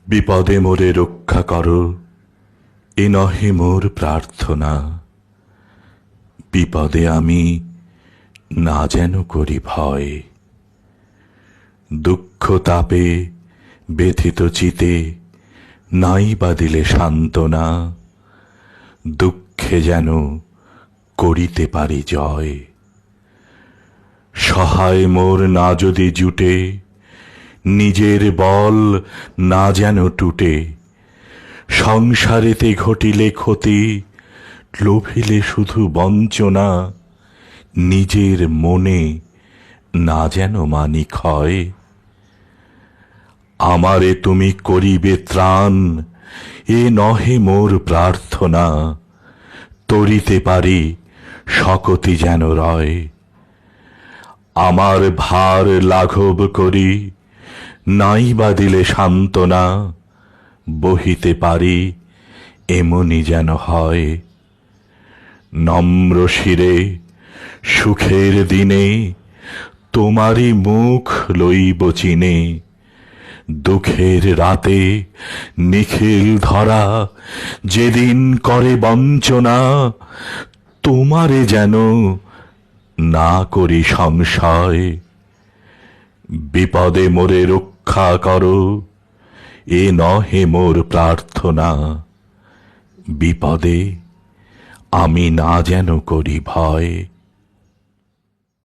বিপদে মোরে রক্ষা করো, এ নহে মোর প্রার্থনা। বিপদে আমি না যেন করি ভয়। দুঃখ তাপে ব্যথিত চিতে নাই বা দিলে সান্ত্বনা। দুঃখে যেন করিতে পারি জয়। সহায় মোর না যদি জুটে, নিজের বল না যেন টুটে। সংসারেতে ঘটিলে ক্ষতি, লোভিলে শুধু বঞ্চনা। নিজের মনে না যেন মানি ক্ষয়। আমারে তুমি করিবে ত্রাণ, এ নহে মোর প্রার্থনা। তরিতে পারি শকতি যেন রয়। আমার ভার লাঘব করি, নাই বা দিলে সান্ত্বনা। বহিতে পারি এমনি যেন হয়। নম্র শিরে সুখের দিনে তোমারই মুখ লইব চিনে। দুঃখের রাতে নিখিল ধরা যেদিন করে বঞ্চনা। তোমারে যেন না করি সংশয়। বিপদে মোরে রক্ষা করো, এ নহে মোর প্রার্থনা। বিপদে আমি না যেন করি ভয়।